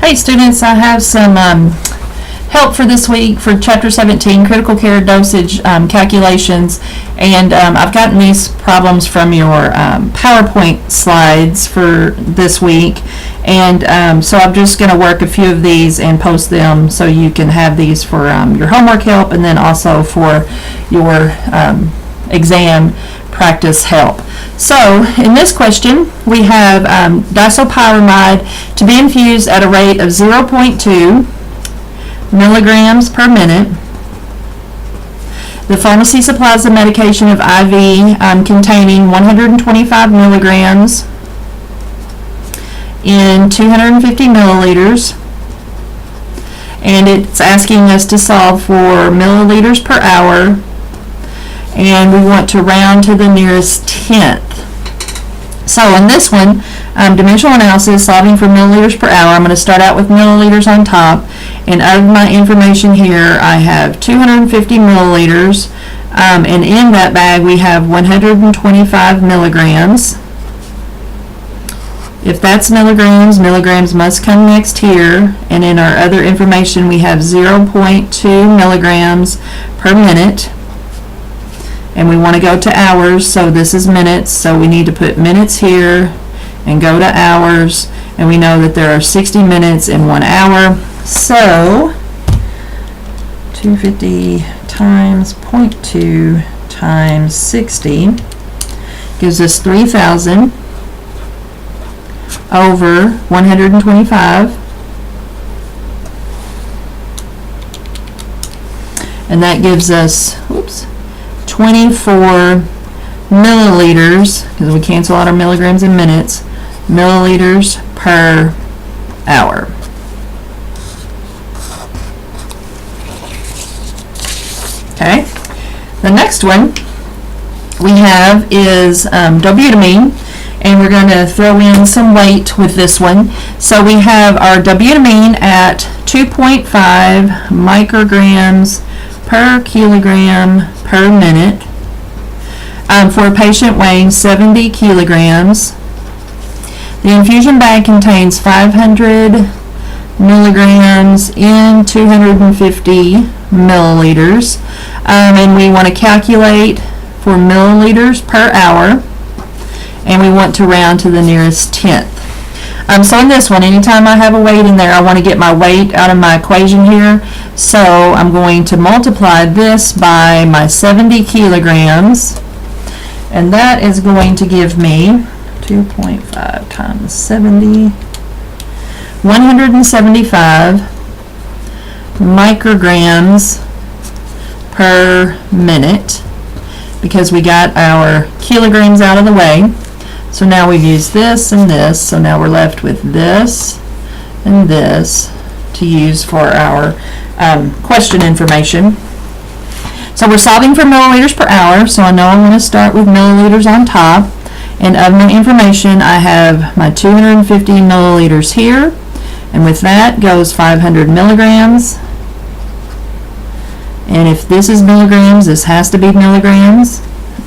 Hey students, I have some help for this week for Chapter 17, Critical Care Dosage Calculations, and I've gotten these problems from your PowerPoint slides for this week, and so I'm just going to work a few of these and post them so you can have these for your homework help and then also for your exam practice help. So in this question we have disopyramide to be infused at a rate of 0.2 milligrams per minute. The pharmacy supplies the medication of IV containing 125 milligrams in 250 milliliters, and it's asking us to solve for milliliters per hour, and we want to round to the nearest tenth. So in this one, dimensional analysis, solving for milliliters per hour, I'm going to start out with milliliters on top, and of my information here I have 250 milliliters, and in that bag we have 125 milligrams. If that's milligrams, milligrams must come next here, and in our other information we have 0.2 milligrams per minute. And we want to go to hours, so this is minutes, so we need to put minutes here and go to hours, and we know that there are 60 minutes in 1 hour, so 250 times 0.2 times 60 gives us 3,000 over 125, and that gives us 24 milliliters, because we cancel out our milligrams and minutes, milliliters per hour. Okay, the next one we have is dobutamine, and we're going to throw in some weight with this one. So we have our dobutamine at 2.5 micrograms per kilogram per minute for a patient weighing 70 kilograms. The infusion bag contains 500 milligrams in 250 milliliters, and we want to calculate for milliliters per hour, and we want to round to the nearest tenth. So in this one, anytime I have a weight in there, I want to get my weight out of my equation here. So I'm going to multiply this by my 70 kilograms, and that is going to give me 2.5 times 70, 175 micrograms per minute, because we got our kilograms out of the way. So now we've used this and this, so now we're left with this and this to use for our question information. So we're solving for milliliters per hour, so I know I'm going to start with milliliters on top, and of my information I have my 250 milliliters here, and with that goes 500 milligrams, and if this is milligrams, this has to be milligrams,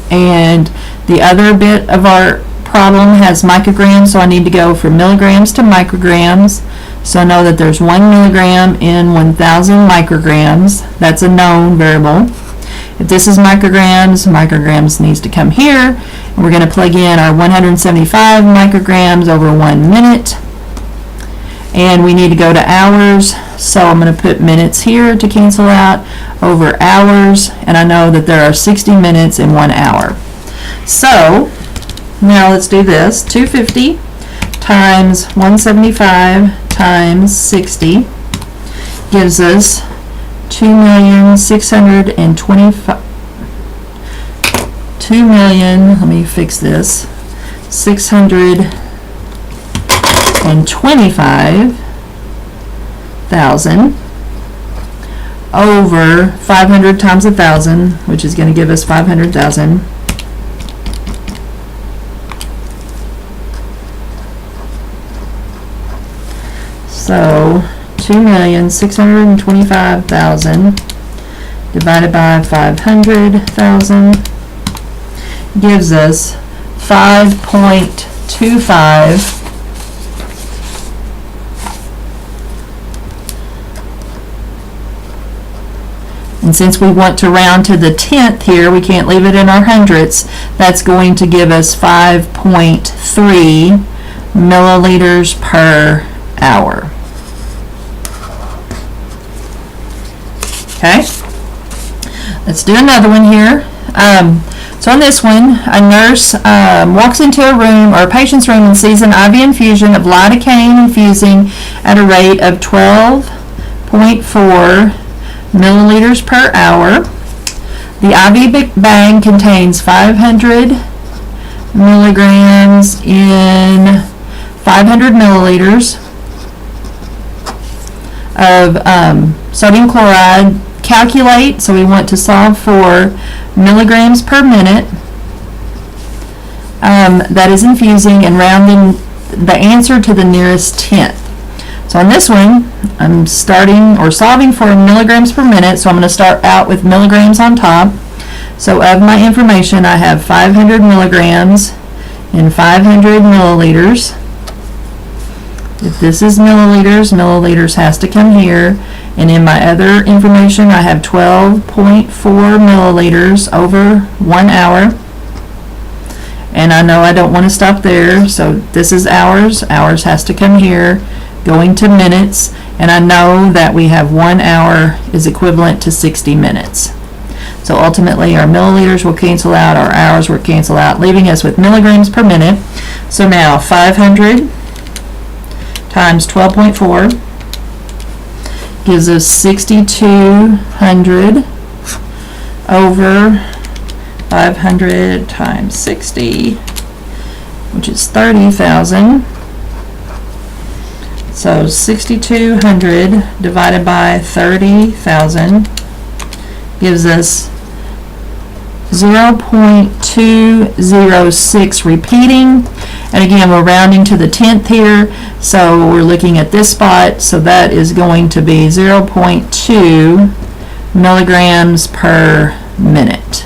and the other bit of our problem has micrograms, so I need to go from milligrams to micrograms. So I know that there's 1 milligram in 1,000 micrograms. That's a known variable. If this is micrograms, micrograms needs to come here, and we're going to plug in our 175 micrograms over 1 minute, and we need to go to hours, so I'm going to put minutes here to cancel out over hours, and I know that there are 60 minutes in 1 hour. So now let's do this. 250 times 175 times 60 gives us 2,625. 2,000,000. Let me fix this. 625,000 over 500 times 1,000, which is going to give us 500,000. So 2,625,000 divided by 500,000 gives us 5.25 And since we want to round to the 10th here, we can't leave it in our hundredths. That's going to give us 5.3 milliliters per hour. Okay, let's do another one here. So on this one, a nurse walks into a room or a patient's room and sees an IV infusion of lidocaine infusing at a rate of 12.4 milliliters per hour. The IV bag contains 500 milligrams in 500 milliliters of sodium chloride. Calculate, so we want to solve for milligrams per minute that is infusing, and rounding the answer to the nearest tenth. So on this one, I'm starting or solving for milligrams per minute, so I'm going to start out with milligrams on top. So of my information, I have 500 milligrams in 500 milliliters. If this is milliliters, milliliters has to come here. And in my other information, I have 12.4 milliliters over 1 hour. And I know I don't want to stop there, so this is hours. Hours has to come here, going to minutes. And I know that we have 1 hour is equivalent to 60 minutes. So ultimately, our milliliters will cancel out, our hours will cancel out, leaving us with milligrams per minute. So now 500 times 12.4 gives us 6,200 over 500 times 60, which is 30,000. So 6,200 divided by 30,000 gives us 0.206 repeating. And again, we're rounding to the 10th here, so we're looking at this spot, so that is going to be 0.2 milligrams per minute.